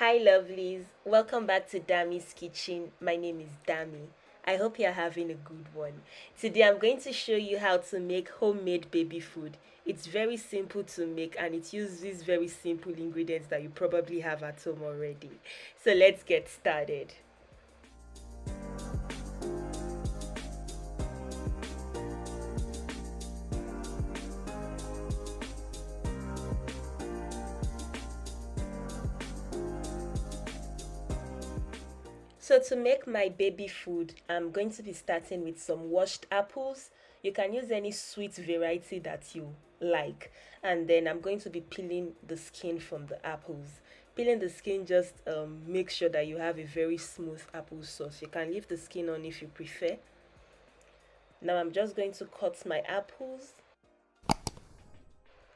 Hi, lovelies. Welcome back to Darmiey's Kitchen. My name is Darmiey. I hope you're having a good one. Today, I'm going to show you how to make homemade baby food. It's very simple to make and it uses very simple ingredients that you probably have at home already. So, let's get started. So to make my baby food, I'm going to be starting with some washed apples. You can use any sweet variety that you like. And then I'm going to be peeling the skin from the apples. Peeling the skin just make sure that you have a very smooth apple sauce. You can leave the skin on if you prefer. Now I'm just going to cut my apples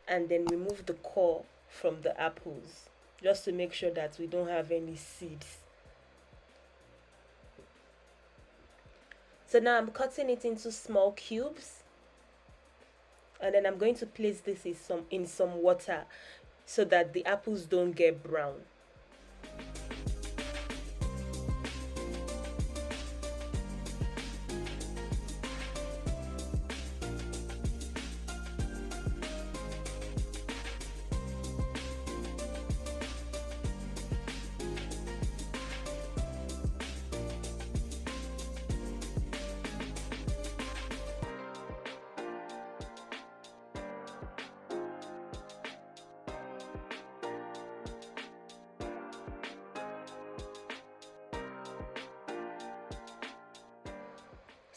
and then remove the core from the apples just to make sure that we don't have any seeds. So now I'm cutting it into small cubes and then I'm going to place this in some water so that the apples don't get brown.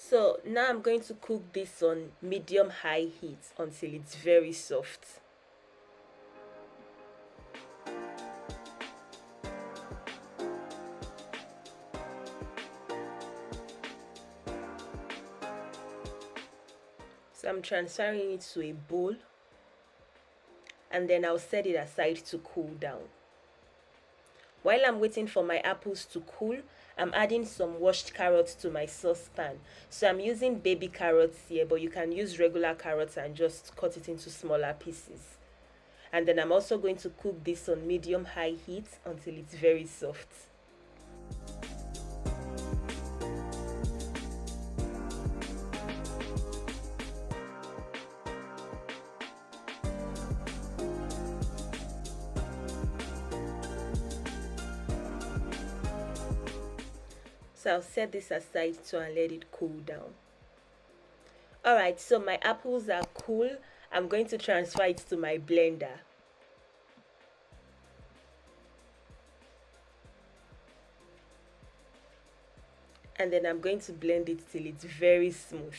So now I'm going to cook this on medium high heat until it's very soft. So I'm transferring it to a bowl and then I'll set it aside to cool down. While I'm waiting for my apples to cool, I'm adding some washed carrots to my saucepan. So I'm using baby carrots here, but you can use regular carrots and just cut it into smaller pieces. And then I'm also going to cook this on medium high heat until it's very soft. So I'll set this aside and let it cool down. Alright, so my apples are cool. I'm going to transfer it to my blender. And then I'm going to blend it till it's very smooth.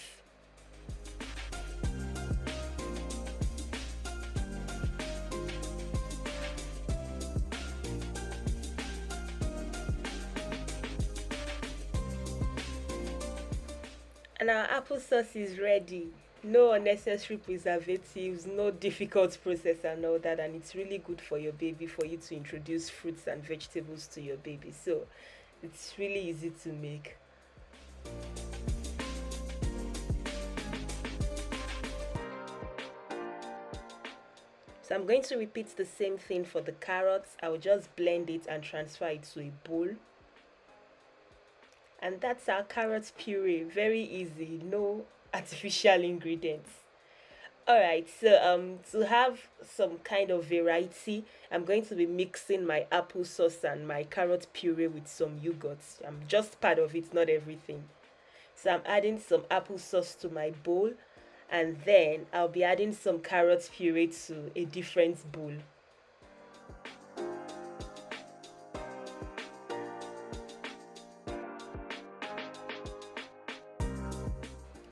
And our applesauce is ready. No unnecessary preservatives, no difficult process and all that, and it's really good for your baby for you to introduce fruits and vegetables to your baby. So it's really easy to make. So I'm going to repeat the same thing for the carrots. I'll just blend it and transfer it to a bowl. And that's our carrot puree. Very easy, no artificial ingredients. Alright, so to have some kind of variety, I'm going to be mixing my applesauce and my carrot puree with some yogurt. I'm just part of it, not everything. So I'm adding some applesauce to my bowl and then I'll be adding some carrot puree to a different bowl.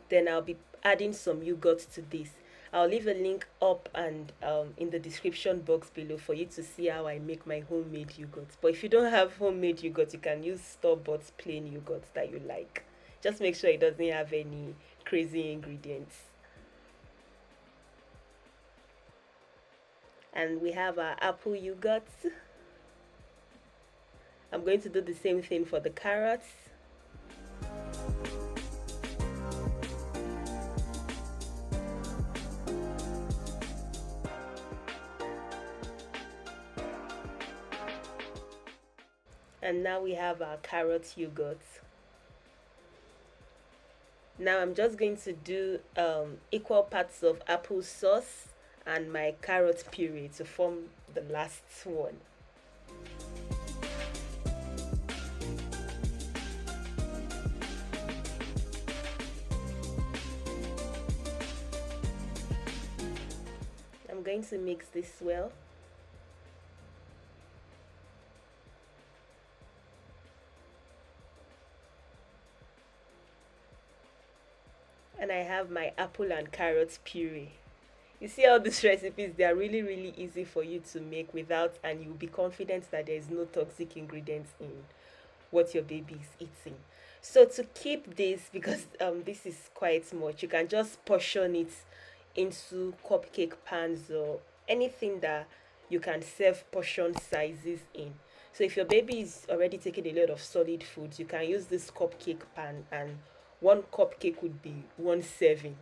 Then I'll be adding some yogurt to this. I'll leave a link up and in the description box below for you to see how I make my homemade yogurt. But if you don't have homemade yogurt, you can use store-bought plain yogurt that you like. Just make sure it doesn't have any crazy ingredients. And we have our apple yogurt. I'm going to do the same thing for the carrots. And now we have our carrot yogurt. Now I'm just going to do equal parts of apple sauce and my carrot puree to form the last one. I'm going to mix this well. And I have my apple and carrot puree. You see all these recipes, they are really easy for you to make without, and you'll be confident that there is no toxic ingredients in what your baby is eating. So to keep this, because this is quite much, you can just portion it into cupcake pans or anything that you can serve portion sizes in. So if your baby is already taking a lot of solid foods, you can use this cupcake pan, and one cupcake would be one serving.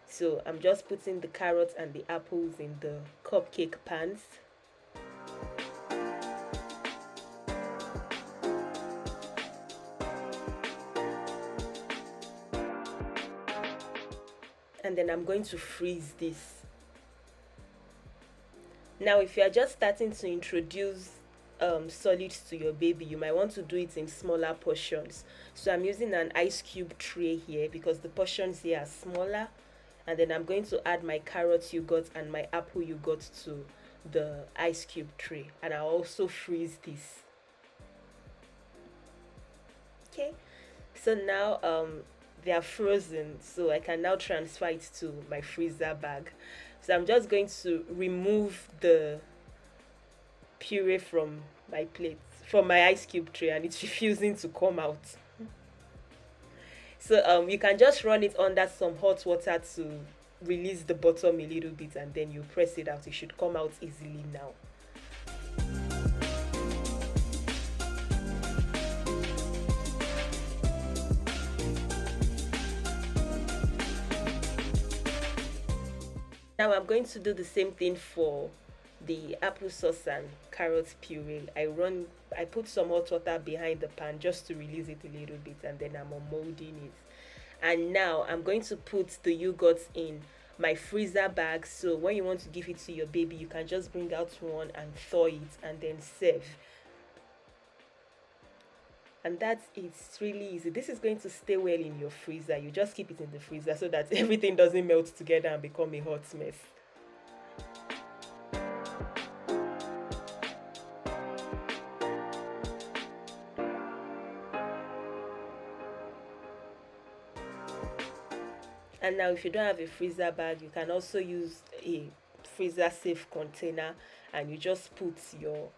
So I'm just putting the carrots and the apples in the cupcake pans. And then I'm going to freeze this. Now, if you are just starting to introduce solids to your baby, you might want to do it in smaller portions. So I'm using an ice cube tray here because the portions here are smaller. And then I'm going to add my carrot yogurt and my apple yogurt to the ice cube tray, and I'll also freeze this. Okay, so now they are frozen, so I can now transfer it to my freezer bag. So I'm just going to remove the puree from my plate, from my ice cube tray, and it's refusing to come out. So you can just run it under some hot water to release the bottom a little bit, and then you press it out. It should come out easily now. Now I'm going to do the same thing for the applesauce and carrot puree. I put some hot water behind the pan just to release it a little bit, and then I'm molding it. And now I'm going to put the yogurt in my freezer bag, so when you want to give it to your baby, you can just bring out one and thaw it and then serve. And that's it. It's really easy. This is going to stay well in your freezer. You just keep it in the freezer so that everything doesn't melt together and become a hot mess. And now if you don't have a freezer bag, you can also use a freezer safe container, and you just put your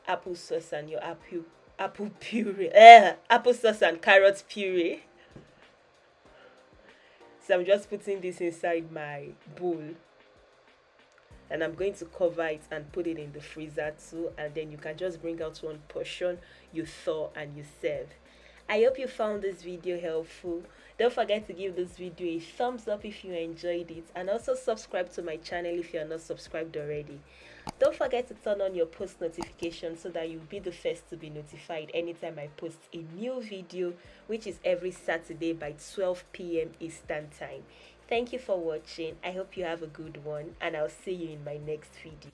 applesauce and your apple puree, applesauce and carrot puree. So I'm just putting this inside my bowl, and I'm going to cover it and put it in the freezer too, and then you can just bring out one portion, you thaw, and you serve. I hope you found this video helpful. Don't forget to give this video a thumbs up if you enjoyed it, and also subscribe to my channel if you are not subscribed already. Don't forget to turn on your post notifications so that you'll be the first to be notified anytime I post a new video, which is every Saturday by 12 p.m. Eastern Time. Thank you for watching. I hope you have a good one, and I'll see you in my next video.